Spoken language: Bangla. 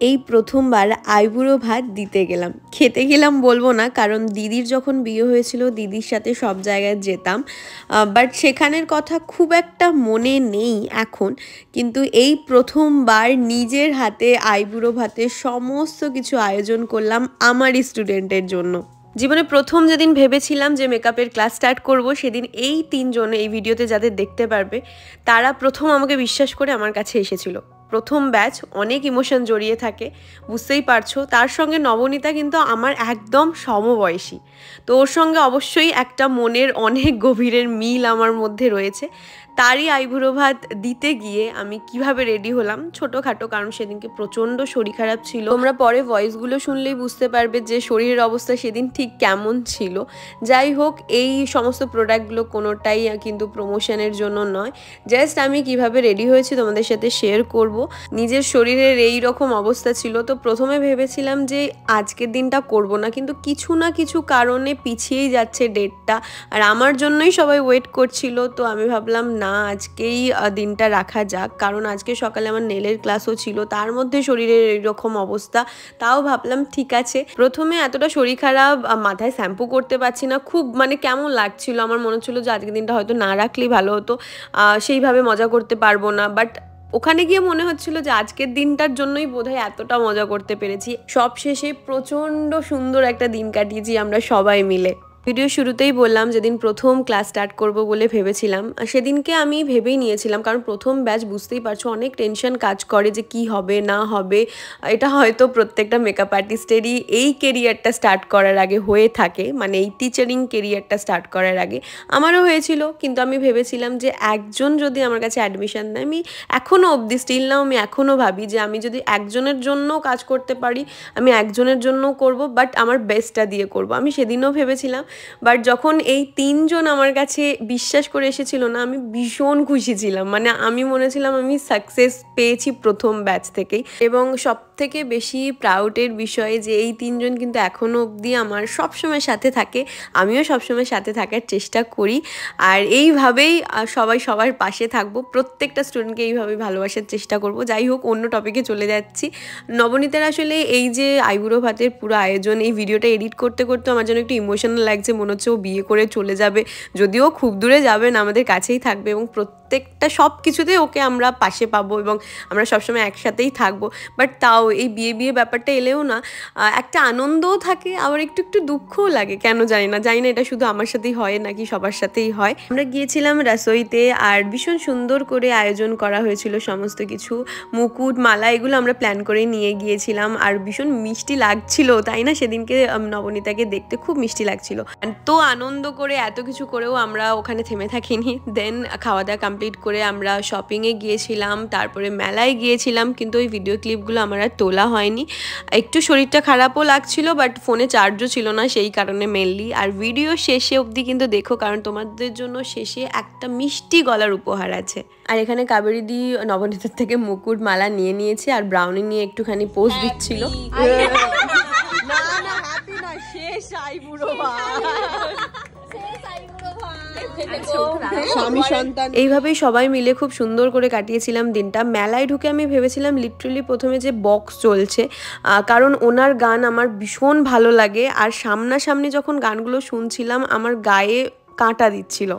এই প্রথমবার আইবুড়ো ভাত দিতে গেলাম। খেতে গেলাম বলবো না, কারণ দিদির যখন বিয়ে হয়েছিল দিদির সাথে সব জায়গায় যেতাম, বাট সেখানের কথা খুব একটা মনে নেই এখন। কিন্তু এই প্রথমবার নিজের হাতে আইবুড়ো ভাতের সমস্ত কিছু আয়োজন করলাম আমারই স্টুডেন্টের জন্য। জীবনে প্রথম যেদিন ভেবেছিলাম যে মেকআপের ক্লাস স্টার্ট করব, সেদিন এই তিনজন এই ভিডিওতে যাদের দেখতে পারবে তারা প্রথম আমাকে বিশ্বাস করে আমার কাছে এসেছিল। প্রথম ব্যাচ, অনেক ইমোশন জড়িয়ে থাকে, বুঝতেই পারছো। তার সঙ্গে নবনীতা কিন্তু আমার একদম সমবয়সী, তো ওর সঙ্গে অবশ্যই একটা মনের অনেক গভীরের মিল আমার মধ্যে রয়েছে। তারই আইবুড়ো ভাত দিতে গিয়ে আমি কিভাবে রেডি হলাম ছোটোখাটো, কারণ সেদিনকে প্রচণ্ড শরীর খারাপ ছিল। তোমরা পরে ভয়েসগুলো শুনলেই বুঝতে পারবে যে শরীরের অবস্থা সেদিন ঠিক কেমন ছিল। যাই হোক, এই সমস্ত প্রোডাক্টগুলো কোনোটাই কিন্তু প্রমোশনের জন্য নয়, জাস্ট আমি কিভাবে রেডি হয়েছি তোমাদের সাথে শেয়ার করব। নিজের শরীরের এই রকম অবস্থা ছিল, তো প্রথমে ভেবেছিলাম যে আজকের দিনটা করব না, কিন্তু কিছু না কিছু কারণে পিছিয়েই যাচ্ছে ডেটটা, আর আমার জন্যই সবাই ওয়েট করছিল। তো আমি ভাবলাম না, আজকেই দিনটা রাখা যাক, কারণ আজকে সকালে আমার নেলের ক্লাসও ছিল, তার মধ্যে শরীরের এইরকম অবস্থা। তাও ভাবলাম ঠিক আছে। প্রথমে এতটা শরীর খারাপ, মাথায় শ্যাম্পু করতে পারছি না, খুব মানে কেমন লাগছিল, আমার মনে হচ্ছিলো যে আজকের দিনটা হয়তো না রাখলেই ভালো হতো, সেইভাবে মজা করতে পারবো না। বাট ওখানে গিয়ে মনে হচ্ছিল যে আজকের দিনটার জন্যই বোধহয় এতটা মজা করতে পেরেছি। সব শেষে প্রচণ্ড সুন্দর একটা দিন কাটিয়েছি আমরা সবাই মিলে। ভিডিও শুরুতেই বললাম যেদিন প্রথম ক্লাস স্টার্ট করব বলে ভেবেছিলাম, সেদিনকে আমি ভেবেই নিয়েছিলাম, কারণ প্রথম ব্যাচ বুঝতেই পারছো অনেক টেনশন কাজ করে যে কি হবে না হবে। এটা হয়তো প্রত্যেকটা মেকআপ আর্টিস্টেরই এই কেরিয়ারটা স্টার্ট করার আগে হয়ে থাকে, মানে এই টিচারিং কেরিয়ারটা স্টার্ট করার আগে আমারও হয়েছিল। কিন্তু আমি ভেবেছিলাম যে একজন যদি আমার কাছে অ্যাডমিশন নেয়, আমি এখনও অবধি স্টিল নাও আমি এখনও ভাবি যে আমি যদি একজনের জন্য কাজ করতে পারি আমি একজনের জন্য করব, বাট আমার বেস্টটা দিয়ে করব। আমি সেদিনও ভেবেছিলাম, বাট যখন এই তিনজন আমার কাছে বিশ্বাস করে এসেছিল না, আমি ভীষণ খুশি ছিলাম। মানে আমি মনে ছিলাম আমি সাকসেস পেয়েছি প্রথম ব্যাচ থেকেই। এবং সব থেকে বেশি প্রাউডের বিষয় যে এই তিনজন কিন্তু এখনও অবধি আমার সবসময় সাথে থাকে, আমিও সবসময় সাথে থাকার চেষ্টা করি। আর এইভাবেই সবাই সবার পাশে থাকবো, প্রত্যেকটা স্টুডেন্টকে এইভাবেই ভালোবাসার চেষ্টা করব। যাই হোক, অন্য টপিকে চলে যাচ্ছি। নবনীতার আসলে এই যে আইবুড়ো ভাতের পুরো আয়োজন, এই ভিডিওটা এডিট করতে করতে আমার যেন একটু ইমোশনাল লাগছে, মনে হচ্ছে ও বিয়ে করে চলে যাবে, যদিও খুব দূরে যাবে না, আমাদের কাছেই থাকবে, এবং প্রত্যেকটা সব কিছুতেই ওকে আমরা পাশে পাবো এবং আমরা সবসময় একসাথেই থাকবো। বাট তাও এই বিয়ে ব্যাপারটা এলেও না একটা আনন্দও থাকে, আবার একটু একটু দুঃখও লাগে, কেন জানি না এটা শুধু আমার সাথেই হয় নাকি সবার সাথেই হয়। আমরা গিয়েছিলাম রাসোইতে, আর ভীষণ সুন্দর করে আয়োজন করা হয়েছিল সমস্ত কিছু, মুকুট মালা এগুলো আমরা প্ল্যান করে নিয়ে গিয়েছিলাম, আর ভীষণ মিষ্টি লাগছিল, তাই না? সেদিনকে নবনীতাকে দেখতে খুব মিষ্টি লাগছিল। তো আনন্দ করে এত কিছু করেও আমরা ওখানে থেমে থাকিনি। দেন খাওয়া দাওয়া কমপ্লিট করে আমরা শপিংয়ে গিয়েছিলাম, তারপরে মেলায় গিয়েছিলাম, কিন্তু ওই ভিডিও ক্লিপগুলো আমার আর তোলা হয়নি। একটু শরীরটা খারাপও লাগছিল, বাট ফোনে চার্জও ছিল না সেই কারণে মেনলি। আর ভিডিও শেষে অবধি কিন্তু দেখো, কারণ তোমাদের জন্য শেষে একটা মিষ্টি গলার উপহার আছে। আর এখানে কাবেরী দি নবনীতার থেকে মুকুট মালা নিয়ে নিয়েছে, আর ব্রাউনি নিয়ে একটুখানি পোজ দিচ্ছিল। এইভাবেই সবাই মিলে খুব সুন্দর করে কাটিয়েছিলাম দিনটা। মেলায় ঢুকে আমি ভেবেছিলাম লিটারেলি প্রথমে যে বক্স চলছে, কারণ ওনার গান আমার ভীষণ ভালো লাগে, আর সামনাসামনি যখন গানগুলো শুনছিলাম আমার গায়ে কাঁটা দিচ্ছিল।